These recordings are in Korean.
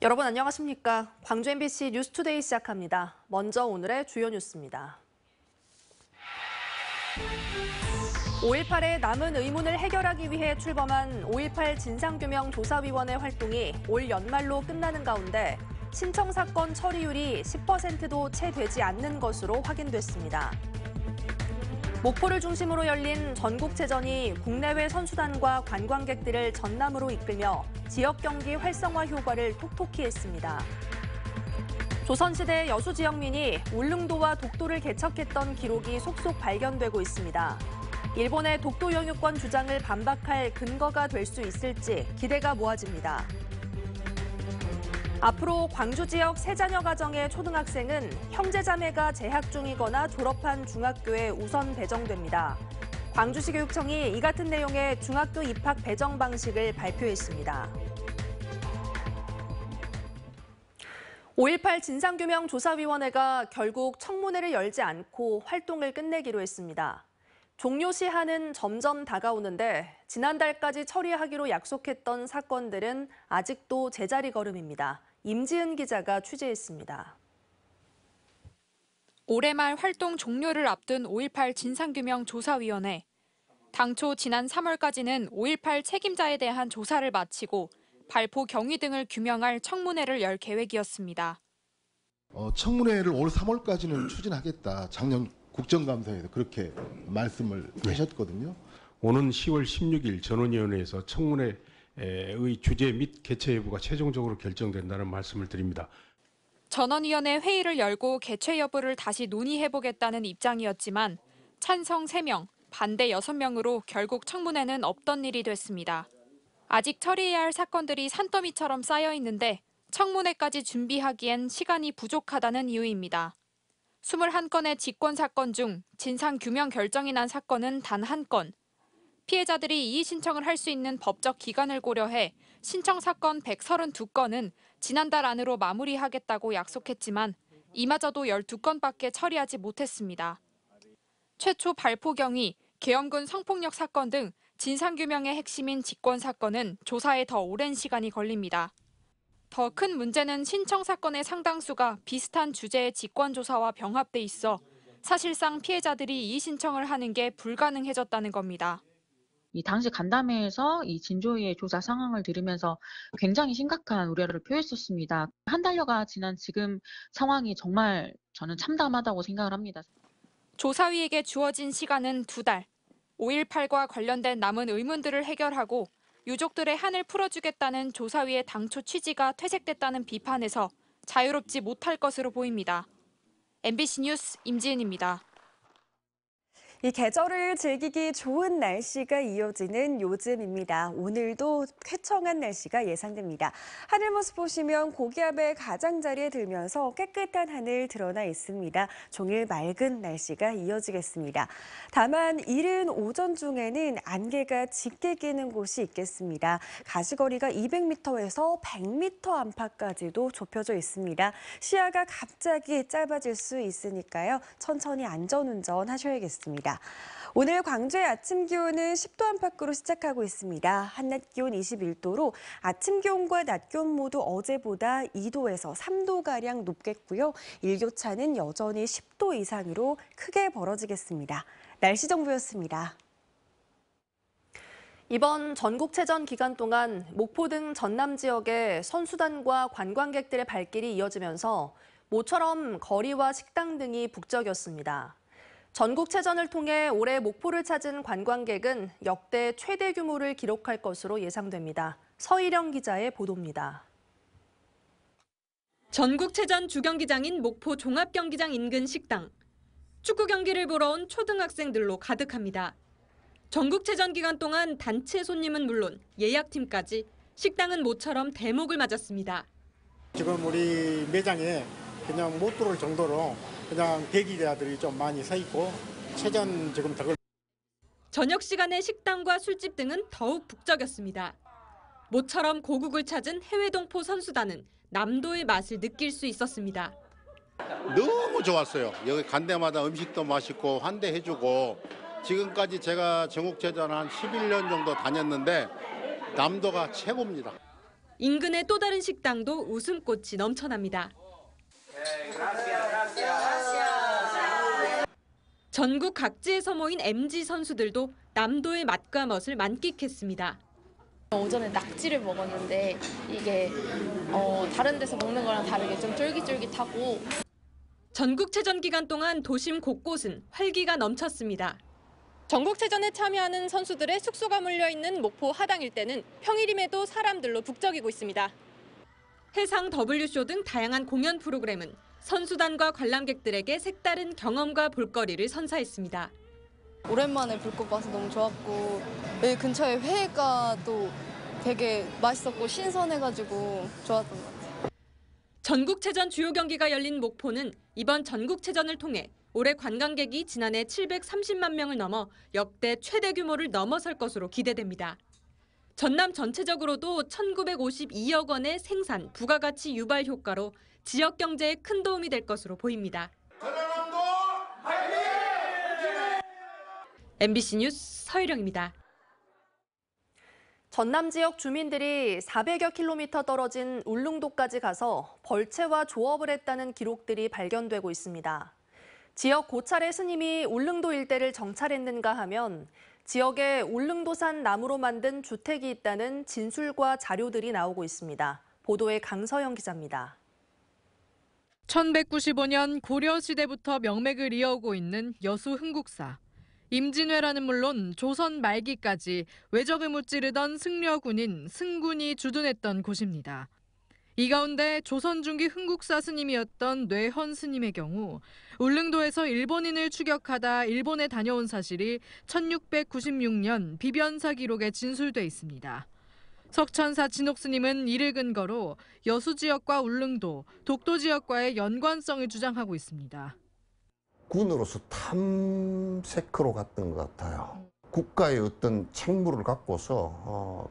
여러분 안녕하십니까? 광주 MBC 뉴스투데이 시작합니다. 먼저 오늘의 주요 뉴스입니다. 5.18의 남은 의문을 해결하기 위해 출범한 5.18 진상규명조사위원회 활동이 올 연말로 끝나는 가운데 신청 사건 처리율이 10%도 채 되지 않는 것으로 확인됐습니다. 목포를 중심으로 열린 전국체전이 국내외 선수단과 관광객들을 전남으로 이끌며 지역 경기 활성화 효과를 톡톡히 했습니다. 조선시대 여수 지역민이 울릉도와 독도를 개척했던 기록이 속속 발견되고 있습니다. 일본의 독도 영유권 주장을 반박할 근거가 될 수 있을지 기대가 모아집니다. 앞으로 광주 지역 세자녀 가정의 초등학생은 형제자매가 재학 중이거나 졸업한 중학교에 우선 배정됩니다. 광주시 교육청이 이 같은 내용의 중학교 입학 배정 방식을 발표했습니다. 5.18 진상규명조사위원회가 결국 청문회를 열지 않고 활동을 끝내기로 했습니다. 종료 시한은 점점 다가오는데 지난달까지 처리하기로 약속했던 사건들은 아직도 제자리 걸음입니다. 임지은 기자가 취재했습니다. 올해 말 활동 종료를 앞둔 5.18 진상규명조사위원회. 당초 지난 3월까지는 5.18 책임자에 대한 조사를 마치고 발포 경위 등을 규명할 청문회를 열 계획이었습니다. 청문회를 올 3월까지는 추진하겠다. 작년 국정감사에서 그렇게 말씀을 하셨거든요. 오는 10월 16일 전원위원회에서 청문회의 주제 및 개최 여부가 최종적으로 결정된다는 말씀을 드립니다. 전원위원회 회의를 열고 개최 여부를 다시 논의해보겠다는 입장이었지만 찬성 3명, 반대 6명으로 결국 청문회는 없던 일이 됐습니다. 아직 처리해야 할 사건들이 산더미처럼 쌓여 있는데 청문회까지 준비하기엔 시간이 부족하다는 이유입니다. 21건의 직권 사건 중 진상규명 결정이 난 사건은 단 1건. 피해자들이 이의 신청을 할 수 있는 법적 기간을 고려해 신청 사건 132건은 지난달 안으로 마무리하겠다고 약속했지만 이마저도 12건밖에 처리하지 못했습니다. 최초 발포 경위, 계엄군 성폭력 사건 등 진상규명의 핵심인 직권 사건은 조사에 더 오랜 시간이 걸립니다. 더 큰 문제는 신청 사건의 상당수가 비슷한 주제의 직권 조사와 병합돼 있어 사실상 피해자들이 이의 신청을 하는 게 불가능해졌다는 겁니다. 이 당시 간담회에서 이 진조위의 조사 상황을 들으면서 굉장히 심각한 우려를 표했었습니다. 한 달여가 지난 지금 상황이 정말 저는 참담하다고 생각을 합니다. 조사위에게 주어진 시간은 2달. 5.18과 관련된 남은 의문들을 해결하고 유족들의 한을 풀어주겠다는 조사위의 당초 취지가 퇴색됐다는 비판에서 자유롭지 못할 것으로 보입니다. MBC 뉴스 임지은입니다. 이 계절을 즐기기 좋은 날씨가 이어지는 요즘입니다. 오늘도 쾌청한 날씨가 예상됩니다. 하늘 모습 보시면 고기압의 가장자리에 들면서 깨끗한 하늘 드러나 있습니다. 종일 맑은 날씨가 이어지겠습니다. 다만 이른 오전 중에는 안개가 짙게 끼는 곳이 있겠습니다. 가시거리가 200m에서 100m 안팎까지도 좁혀져 있습니다. 시야가 갑자기 짧아질 수 있으니까요. 천천히 안전운전 하셔야겠습니다. 오늘 광주의 아침 기온은 10도 안팎으로 시작하고 있습니다. 한낮 기온 21도로 아침 기온과 낮 기온 모두 어제보다 2도에서 3도가량 높겠고요. 일교차는 여전히 10도 이상으로 크게 벌어지겠습니다. 날씨 정보였습니다. 이번 전국체전 기간 동안 목포 등 전남 지역의 선수단과 관광객들의 발길이 이어지면서 모처럼 거리와 식당 등이 북적였습니다. 전국체전을 통해 올해 목포를 찾은 관광객은 역대 최대 규모를 기록할 것으로 예상됩니다. 서희령 기자의 보도입니다. 전국체전 주경기장인 목포 종합경기장 인근 식당. 축구 경기를 보러 온 초등학생들로 가득합니다. 전국체전 기간 동안 단체 손님은 물론 예약팀까지 식당은 모처럼 대목을 맞았습니다. 지금 우리 매장에 그냥 못 들어올 정도로 그냥 대기자들이 좀 많이 서 있고 체전 지금 더. 저녁 시간에 식당과 술집 등은 더욱 북적였습니다. 모처럼 고국을 찾은 해외 동포 선수단은 남도의 맛을 느낄 수 있었습니다. 너무 좋았어요. 여기 간 데마다 음식도 맛있고 환대해주고 지금까지 제가 전국체전 한 11년 정도 다녔는데 남도가 최고입니다. 인근의 또 다른 식당도 웃음꽃이 넘쳐납니다. 전국 각지에서 모인 MZ 선수들도 남도의 맛과 멋을 만끽했습니다. 오전에 낙지를 먹었는데 이게 다른 데서 먹는 거랑 다르게 좀 쫄깃쫄깃하고. 전국체전 기간 동안 도심 곳곳은 활기가 넘쳤습니다. 전국체전에 참여하는 선수들의 숙소가 몰려있는 목포 하당 일대는 평일임에도 사람들로 북적이고 있습니다. 해상 W쇼 등 다양한 공연 프로그램은 선수단과 관람객들에게 색다른 경험과 볼거리를 선사했습니다. 오랜만에 불꽃 봐서 너무 좋았고 여기 근처에 회가 또 되게 맛있었고 신선해가지고 좋았던 것 같아요. 전국체전 주요 경기가 열린 목포는 이번 전국체전을 통해 올해 관광객이 지난해 730만 명을 넘어 역대 최대 규모를 넘어설 것으로 기대됩니다. 전남 전체적으로도 1,952억 원의 생산, 부가가치 유발 효과로 지역 경제에 큰 도움이 될 것으로 보입니다. MBC 뉴스 서유령입니다. 전남 지역 주민들이 400여 킬로미터 떨어진 울릉도까지 가서 벌채와 조업을 했다는 기록들이 발견되고 있습니다. 지역 고찰의 스님이 울릉도 일대를 정찰했는가 하면 지역에 울릉도산 나무로 만든 주택이 있다는 진술과 자료들이 나오고 있습니다. 보도에 강서영 기자입니다. 1195년 고려시대부터 명맥을 이어오고 있는 여수 흥국사. 임진왜란은 물론 조선 말기까지 외적을 무찌르던 승려군인 승군이 주둔했던 곳입니다. 이 가운데 조선 중기 흥국사 스님이었던 뇌헌 스님의 경우 울릉도에서 일본인을 추격하다 일본에 다녀온 사실이 1696년 비변사 기록에 진술돼 있습니다. 석천사 진옥 스님은 이를 근거로 여수 지역과 울릉도, 독도 지역과의 연관성을 주장하고 있습니다. 군으로서 탐색으로 갔던 것 같아요. 국가의 어떤 책무를 갖고서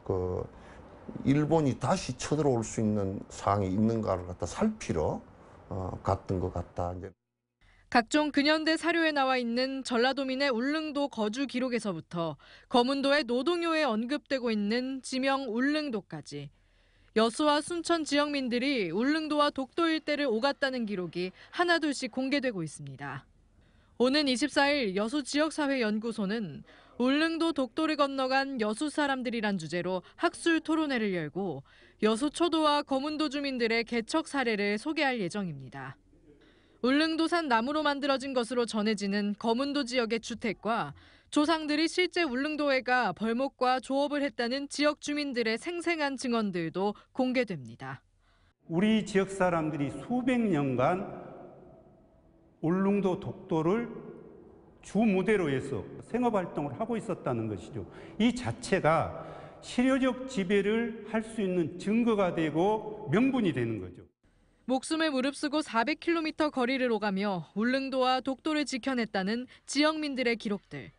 일본이 다시 쳐들어올 수 있는 사항이 있는가를 갖다 살피러 갔던 것 같다. 각종 근현대 사료에 나와 있는 전라도민의 울릉도 거주 기록에서부터 거문도의 노동요에 언급되고 있는 지명 울릉도까지 여수와 순천 지역민들이 울릉도와 독도 일대를 오갔다는 기록이 하나둘씩 공개되고 있습니다. 오는 24일 여수지역사회연구소는 울릉도 독도를 건너간 여수 사람들이란 주제로 학술 토론회를 열고 여수 초도와 거문도 주민들의 개척 사례를 소개할 예정입니다. 울릉도산 나무로 만들어진 것으로 전해지는 거문도 지역의 주택과 조상들이 실제 울릉도에 가 벌목과 조업을 했다는 지역 주민들의 생생한 증언들도 공개됩니다. 우리 지역 사람들이 수백 년간 울릉도 독도를 주 무대로 해서 생업활동을 하고 있었다는 것이죠. 이 자체가 실효적 지배를 할 수 있는 증거가 되고 명분이 되는 거죠. 목숨을 무릅쓰고 400km 거리를 오가며 울릉도와 독도를 지켜냈다는 지역민들의 기록들.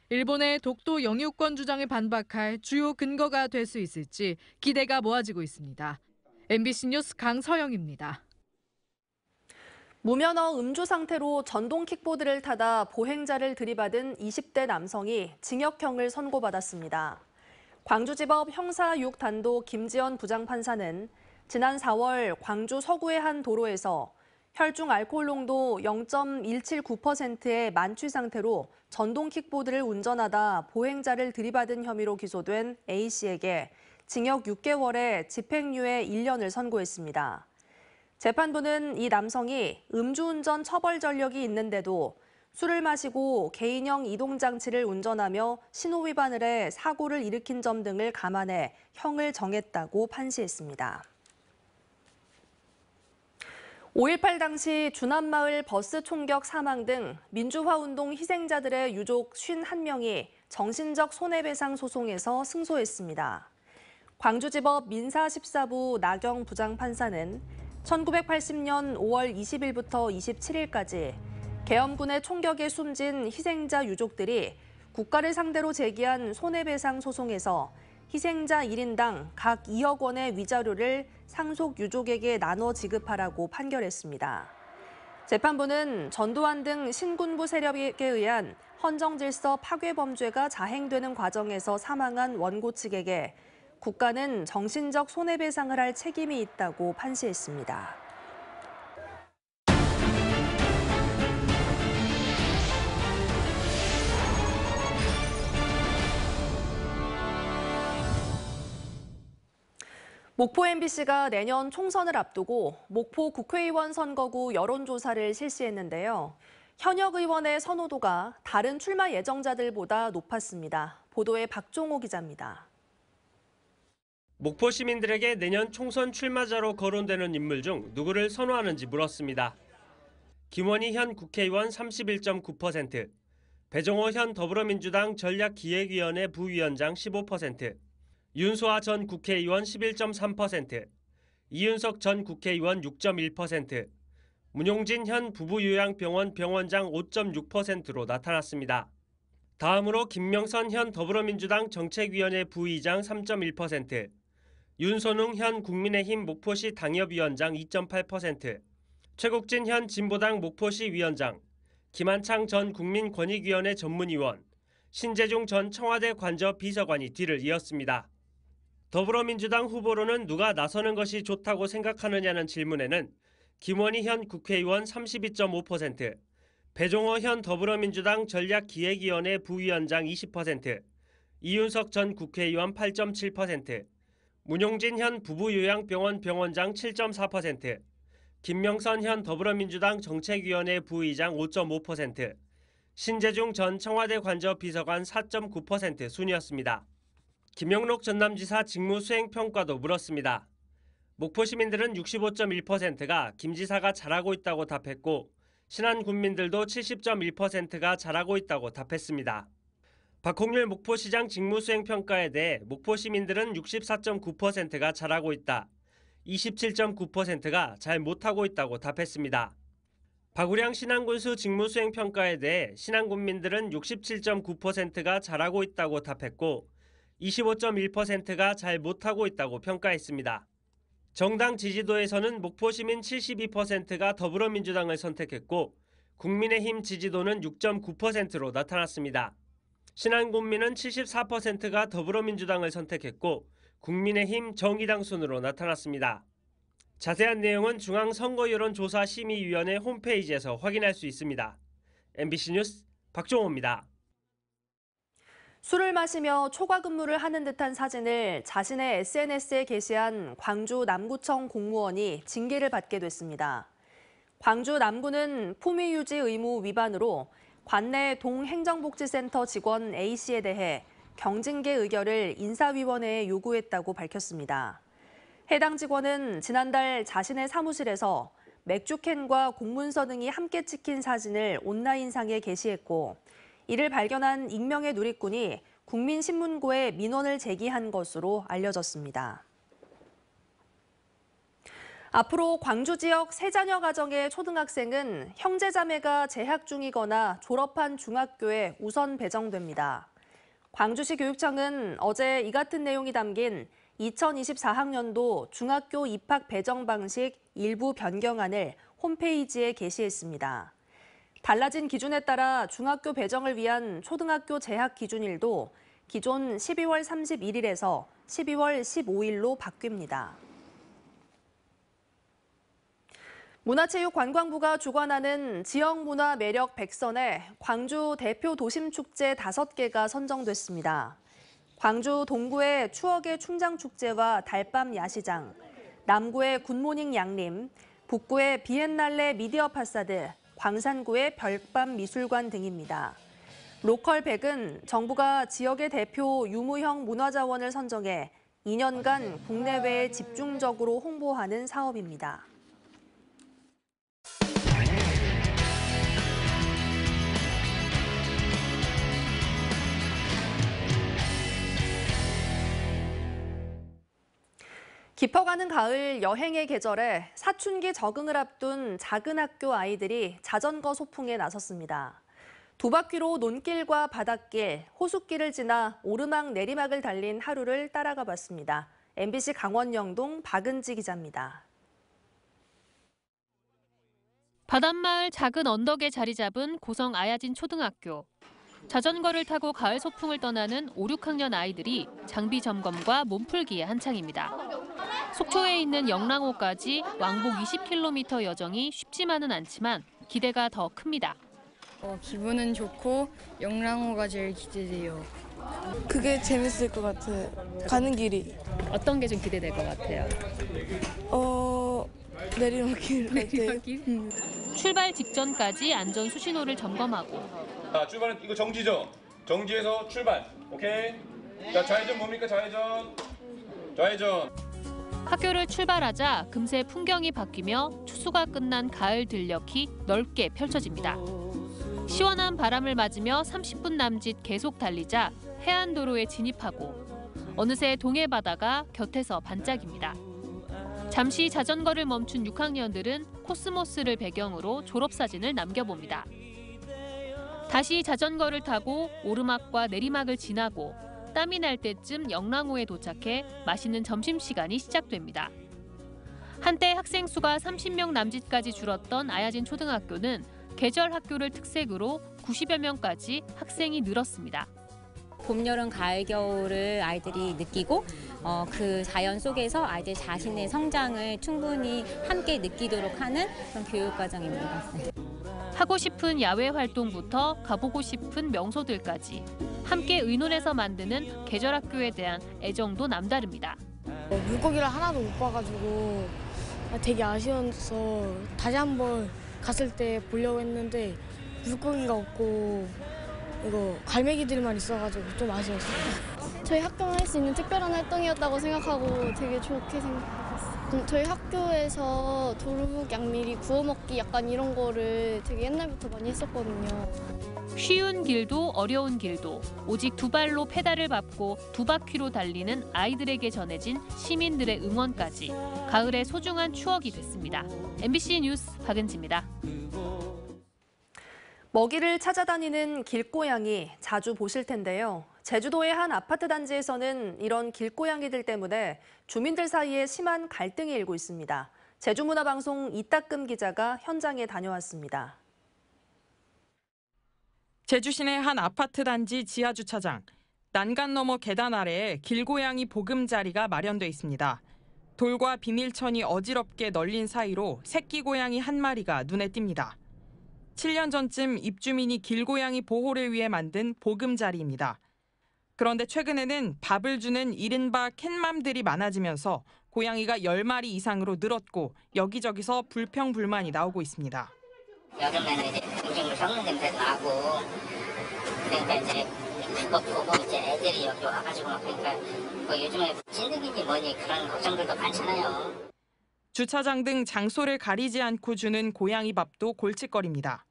일본의 독도 영유권 주장을 반박할 주요 근거가 될 수 있을지 기대가 모아지고 있습니다. MBC 뉴스 강서영입니다. 무면허 음주 상태로 전동 킥보드를 타다 보행자를 들이받은 20대 남성이 징역형을 선고받았습니다. 광주지법 형사 6단도 김지연 부장판사는 지난 4월 광주 서구의 한 도로에서 혈중 알코올 농도 0.179%의 만취 상태로 전동 킥보드를 운전하다 보행자를 들이받은 혐의로 기소된 A씨에게 징역 6개월에 집행유예 1년을 선고했습니다. 재판부는 이 남성이 음주운전 처벌 전력이 있는데도 술을 마시고 개인형 이동장치를 운전하며 신호위반을 해 사고를 일으킨 점 등을 감안해 형을 정했다고 판시했습니다. 5.18 당시 주남마을 버스 총격 사망 등 민주화운동 희생자들의 유족 51명이 정신적 손해배상 소송에서 승소했습니다. 광주지법 민사 14부 나경 부장판사는 1980년 5월 20일부터 27일까지 계엄군의 총격에 숨진 희생자 유족들이 국가를 상대로 제기한 손해배상 소송에서 희생자 1인당 각 2억 원의 위자료를 상속 유족에게 나눠 지급하라고 판결했습니다. 재판부는 전두환 등 신군부 세력에 의한 헌정질서 파괴 범죄가 자행되는 과정에서 사망한 원고 측에게 국가는 정신적 손해배상을 할 책임이 있다고 판시했습니다. 목포 MBC가 내년 총선을 앞두고 목포 국회의원 선거구 여론조사를 실시했는데요. 현역 의원의 선호도가 다른 출마 예정자들보다 높았습니다. 보도에 박종호 기자입니다. 목포 시민들에게 내년 총선 출마자로 거론되는 인물 중 누구를 선호하는지 물었습니다. 김원희 현 국회의원 31.9%, 배종호 현 더불어민주당 전략기획위원회 부위원장 15%, 윤소아 전 국회의원 11.3%, 이윤석 전 국회의원 6.1%, 문용진 현 부부요양병원 병원장 5.6%로 나타났습니다. 다음으로 김명선 현 더불어민주당 정책위원회 부의장 3.1%, 윤선웅 현 국민의힘 목포시 당협위원장 2.8%, 최국진 현 진보당 목포시 위원장, 김한창 전 국민권익위원회 전문위원, 신재중 전 청와대 관저 비서관이 뒤를 이었습니다. 더불어민주당 후보로는 누가 나서는 것이 좋다고 생각하느냐는 질문에는 김원희 현 국회의원 32.5%, 배종호 현 더불어민주당 전략기획위원회 부위원장 20%, 이윤석 전 국회의원 8.7%, 문용진 현 부부요양병원 병원장 7.4%, 김명선 현 더불어민주당 정책위원회 부의장 5.5%, 신재중 전 청와대 관저 비서관 4.9% 순이었습니다. 김영록 전남지사 직무수행평가도 물었습니다. 목포 시민들은 65.1%가 김 지사가 잘하고 있다고 답했고 신안 군민들도 70.1%가 잘하고 있다고 답했습니다. 박홍률 목포시장 직무수행평가에 대해 목포 시민들은 64.9%가 잘하고 있다, 27.9%가 잘 못하고 있다고 답했습니다. 박우량 신안군수 직무수행평가에 대해 신안군민들은 67.9%가 잘하고 있다고 답했고 25.1%가 잘 못하고 있다고 평가했습니다. 정당 지지도에서는 목포시민 72%가 더불어민주당을 선택했고 국민의힘 지지도는 6.9%로 나타났습니다. 신안군민은 74%가 더불어민주당을 선택했고 국민의힘 정의당 순으로 나타났습니다. 자세한 내용은 중앙선거여론조사심의위원회 홈페이지에서 확인할 수 있습니다. MBC 뉴스 박종호입니다. 술을 마시며 초과 근무를 하는 듯한 사진을 자신의 SNS에 게시한 광주 남구청 공무원이 징계를 받게 됐습니다. 광주 남구는 품위유지 의무 위반으로 관내 동행정복지센터 직원 A씨에 대해 경징계 의결을 인사위원회에 요구했다고 밝혔습니다. 해당 직원은 지난달 자신의 사무실에서 맥주캔과 공문서 등이 함께 찍힌 사진을 온라인상에 게시했고 이를 발견한 익명의 누리꾼이 국민신문고에 민원을 제기한 것으로 알려졌습니다. 앞으로 광주 지역 세자녀 가정의 초등학생은 형제자매가 재학 중이거나 졸업한 중학교에 우선 배정됩니다. 광주시 교육청은 어제 이 같은 내용이 담긴 2024학년도 중학교 입학 배정 방식 일부 변경안을 홈페이지에 게시했습니다. 달라진 기준에 따라 중학교 배정을 위한 초등학교 재학 기준일도 기존 12월 31일에서 12월 15일로 바뀝니다. 문화체육관광부가 주관하는 지역문화 매력 100선에 광주 대표 도심축제 5개가 선정됐습니다. 광주 동구의 추억의 충장축제와 달밤 야시장, 남구의 굿모닝 양림, 북구의 비엔날레 미디어 파사드, 광산구의 별밤 미술관 등입니다. 로컬 100은 정부가 지역의 대표 유무형 문화자원을 선정해 2년간 국내외에 집중적으로 홍보하는 사업입니다. 깊어가는 가을 여행의 계절에 사춘기 적응을 앞둔 작은 학교 아이들이 자전거 소풍에 나섰습니다. 두 바퀴로 논길과 바닷길, 호숫길을 지나 오르막 내리막을 달린 하루를 따라가 봤습니다. MBC 강원 영동 박은지 기자입니다. 바닷마을 작은 언덕에 자리 잡은 고성 아야진 초등학교. 자전거를 타고 가을 소풍을 떠나는 5, 6학년 아이들이 장비 점검과 몸풀기에 한창입니다. 속초에 있는 영랑호까지 왕복 20km 여정이 쉽지만은 않지만 기대가 더 큽니다. 기분은 좋고 영랑호가 제일 기대돼요. 그게 재밌을 것 같아요. 가는 길이. 어떤 게 좀 기대될 것 같아요? 내리막길 같아요. 출발 직전까지 안전 수신호를 점검하고. 자, 출발은 이거 정지죠? 정지해서 출발. 오케이. 자, 좌회전 뭡니까? 좌회전. 학교를 출발하자 금세 풍경이 바뀌며 추수가 끝난 가을 들녘이 넓게 펼쳐집니다. 시원한 바람을 맞으며 30분 남짓 계속 달리자 해안도로에 진입하고 어느새 동해 바다가 곁에서 반짝입니다. 잠시 자전거를 멈춘 6학년들은 코스모스를 배경으로 졸업사진을 남겨봅니다. 다시 자전거를 타고 오르막과 내리막을 지나고 땀이 날 때쯤 영랑호에 도착해 맛있는 점심시간이 시작됩니다. 한때 학생 수가 30명 남짓까지 줄었던 아야진 초등학교는 계절 학교를 특색으로 90여 명까지 학생이 늘었습니다. 봄, 여름, 가을, 겨울을 아이들이 느끼고 그 자연 속에서 아이들 자신의 성장을 충분히 함께 느끼도록 하는 그런 교육과정입니다. 하고 싶은 야외 활동부터 가보고 싶은 명소들까지 함께 의논해서 만드는 계절학교에 대한 애정도 남다릅니다. 물고기를 하나도 못 봐가지고 되게 아쉬워서 다시 한번 갔을 때 보려고 했는데 물고기가 없고 이거 갈매기들만 있어가지고 좀 아쉬웠어요. 저희 학교만 할 수 있는 특별한 활동이었다고 생각하고 되게 좋게 생각했어요. 저희 학교에서 도루묵, 양미리, 구워 먹기 약간 이런 거를 되게 옛날부터 많이 했었거든요. 쉬운 길도 어려운 길도 오직 두 발로 페달을 밟고 두 바퀴로 달리는 아이들에게 전해진 시민들의 응원까지 가을의 소중한 추억이 됐습니다. MBC 뉴스 박은지입니다. 먹이를 찾아다니는 길고양이 자주 보실 텐데요. 제주도의 한 아파트 단지에서는 이런 길고양이들 때문에 주민들 사이에 심한 갈등이 일고 있습니다. 제주문화방송 이따금 기자가 현장에 다녀왔습니다. 제주시내 한 아파트 단지 지하주차장. 난간 너머 계단 아래에 길고양이 보금자리가 마련돼 있습니다. 돌과 비닐천이 어지럽게 널린 사이로 새끼 고양이 한 마리가 눈에 띕니다. 7년 전쯤 입주민이 길고양이 보호를 위해 만든 보금자리입니다. 그런데 최근에는 밥을 주는 이른바 캣맘들이 많아지면서 고양이가 10마리 이상으로 늘었고 여기저기서 불평불만이 나오고 있습니다. 여름에는 이제 음식물 썩는 냄새도 나고 그러니까 이제 그거 보고 이제 애들이 여기 와가지고 막 그러니까 뭐 요즘에 찐득이니 뭐니 그런 걱정들도 많잖아요. 주차장 등 장소를 가리지 않고 주는 고양이 밥도 골칫거립니다.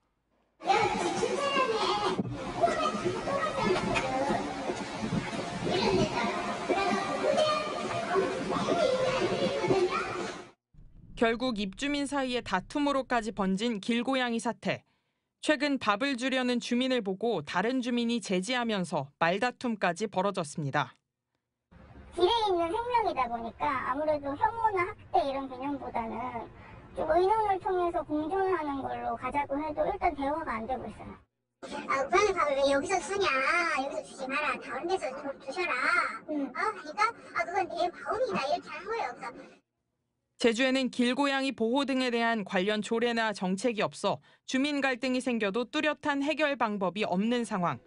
결국 입주민 사이의 다툼으로까지 번진 길고양이 사태. 최근 밥을 주려는 주민을 보고 다른 주민이 제지하면서 말다툼까지 벌어졌습니다. 길에 있는 생명이다 보니까 아무래도 혐오나 학대 이런 개념보다는 좀 의논을 통해서 공존하는 걸로 가자고 해도 일단 대화가 안 되고 있어요. 오빠는 밥을 왜 여기서 주냐? 여기서 주지 마라. 다른 데서 좀 주셔라. 하니까 그건 내 마음이다 이렇게 하는 거예요. 그래서 제주에는 길고양이 보호 등에 대한 관련 조례나 정책이 없어 주민 갈등이 생겨도 뚜렷한 해결 방법이 없는 상황.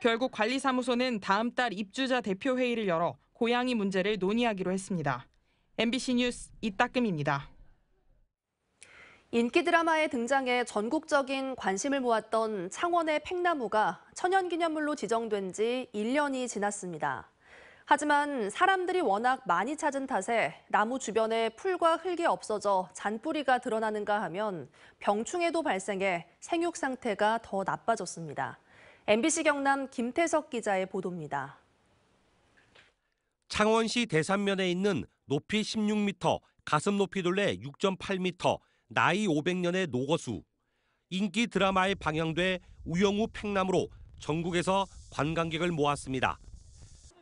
결국 관리사무소는 다음 달 입주자 대표회의를 열어 고양이 문제를 논의하기로 했습니다. MBC 뉴스 이따금입니다. 인기 드라마에 등장해 전국적인 관심을 모았던 창원의 팽나무가 천연기념물로 지정된 지 1년이 지났습니다. 하지만 사람들이 워낙 많이 찾은 탓에 나무 주변에 풀과 흙이 없어져 잔뿌리가 드러나는가 하면 병충해도 발생해 생육 상태가 더 나빠졌습니다. MBC 경남 김태석 기자의 보도입니다. 창원시 대산면에 있는 높이 16m, 가슴 높이 둘레 6.8m, 나이 500년의 노거수. 인기 드라마에 방영돼 우영우 팽나무로 전국에서 관광객을 모았습니다.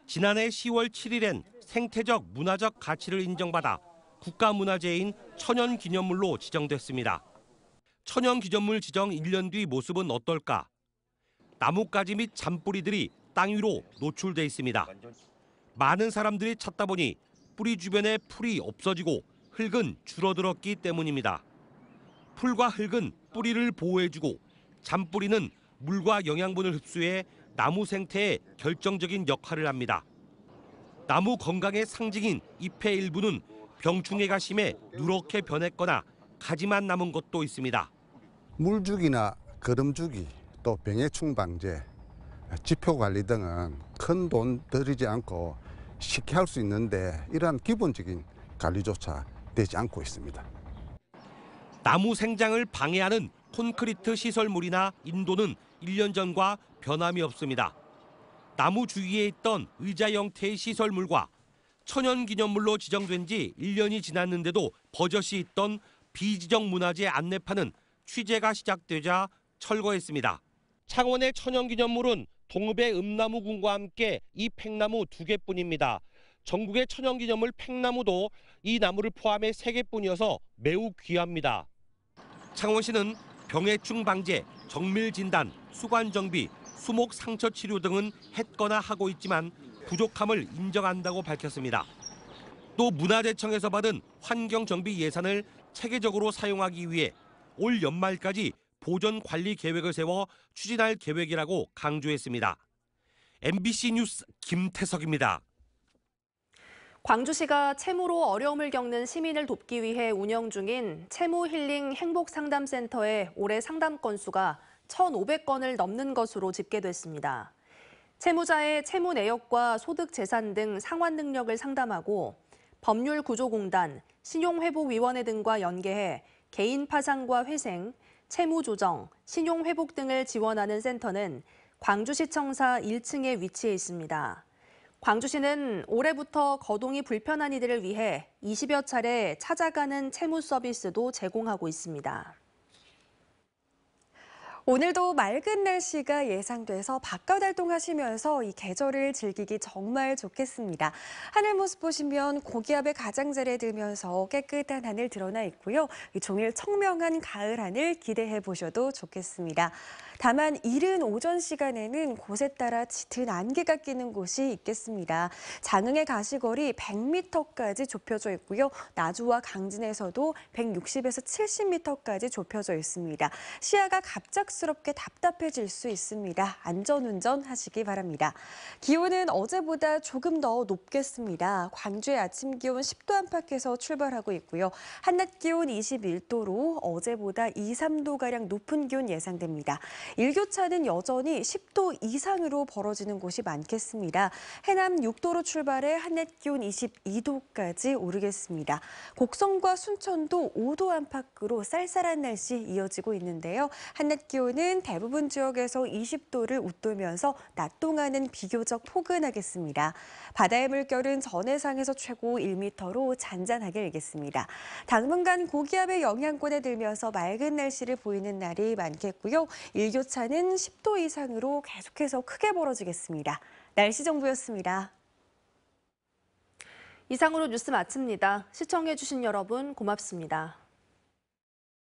지난해 10월 7일엔 생태적 문화적 가치를 인정받아 국가문화재인 천연기념물로 지정됐습니다. 천연기념물 지정 1년 뒤 모습은 어떨까? 나뭇가지 및 잔뿌리들이 땅 위로 노출돼 있습니다. 많은 사람들이 찾다 보니 뿌리 주변에 풀이 없어지고 흙은 줄어들었기 때문입니다. 풀과 흙은 뿌리를 보호해주고 잔뿌리는 물과 영양분을 흡수해 나무 생태에 결정적인 역할을 합니다. 나무 건강의 상징인 잎의 일부는 병충해가 심해 누렇게 변했거나 가지만 남은 것도 있습니다. 물주기나 거름주기, 또 병해충 방제, 지표 관리 등은 큰 돈 들이지 않고 쉽게 할 수 있는데 이러한 기본적인 관리조차 되지 않고 있습니다. 나무 생장을 방해하는 콘크리트 시설물이나 인도는 1년 전과 변함이 없습니다. 나무 주위에 있던 의자 형태의 시설물과 천연기념물로 지정된 지 1년이 지났는데도 버젓이 있던 비지정 문화재 안내판은 취재가 시작되자 철거했습니다. 창원의 천연기념물은 동읍의 음나무군과 함께 이 팽나무 2개뿐입니다. 전국의 천연기념물 팽나무도 이 나무를 포함해 3개뿐이어서 매우 귀합니다. 창원시는 병해충 방제, 정밀 진단, 수관 정비, 수목 상처 치료 등은 했거나 하고 있지만 부족함을 인정한다고 밝혔습니다. 또 문화재청에서 받은 환경 정비 예산을 체계적으로 사용하기 위해 올 연말까지 보존 관리 계획을 세워 추진할 계획이라고 강조했습니다. MBC 뉴스 김태석입니다. 광주시가 채무로 어려움을 겪는 시민을 돕기 위해 운영 중인 채무 힐링 행복상담센터의 올해 상담 건수가 1,500건을 넘는 것으로 집계됐습니다. 채무자의 채무 내역과 소득 재산 등 상환 능력을 상담하고 법률구조공단, 신용회복위원회 등과 연계해 개인 파산과 회생, 채무 조정, 신용회복 등을 지원하는 센터는 광주시청사 1층에 위치해 있습니다. 광주시는 올해부터 거동이 불편한 이들을 위해 20여 차례 찾아가는 채무 서비스도 제공하고 있습니다. 오늘도 맑은 날씨가 예상돼서 바깥 활동하시면서 이 계절을 즐기기 정말 좋겠습니다. 하늘 모습 보시면 고기압의 가장자리에 들면서 깨끗한 하늘 드러나 있고요. 종일 청명한 가을 하늘 기대해 보셔도 좋겠습니다. 다만 이른 오전 시간에는 곳에 따라 짙은 안개가 끼는 곳이 있겠습니다. 장흥의 가시거리 100m까지 좁혀져 있고요. 나주와 강진에서도 160에서 70m까지 좁혀져 있습니다. 시야가 갑작스럽게 답답해질 수 있습니다. 안전운전 하시기 바랍니다. 기온은 어제보다 조금 더 높겠습니다. 광주의 아침 기온 10도 안팎에서 출발하고 있고요. 한낮 기온 21도로 어제보다 2, 3도가량 높은 기온 예상됩니다. 일교차는 여전히 10도 이상으로 벌어지는 곳이 많겠습니다. 해남 6도로 출발해 한낮 기온 22도까지 오르겠습니다. 곡성과 순천도 5도 안팎으로 쌀쌀한 날씨 이어지고 있는데요. 한낮 기온은 대부분 지역에서 20도를 웃돌면서 낮 동안은 비교적 포근하겠습니다. 바다의 물결은 전해상에서 최고 1m로 잔잔하게 일겠습니다. 당분간 고기압의 영향권에 들면서 맑은 날씨를 보이는 날이 많겠고요. 일교차는 10도 이상으로 계속해서 크게 벌어지겠습니다. 날씨 정보였습니다. 이상으로 뉴스 마칩니다. 시청해주신 여러분 고맙습니다.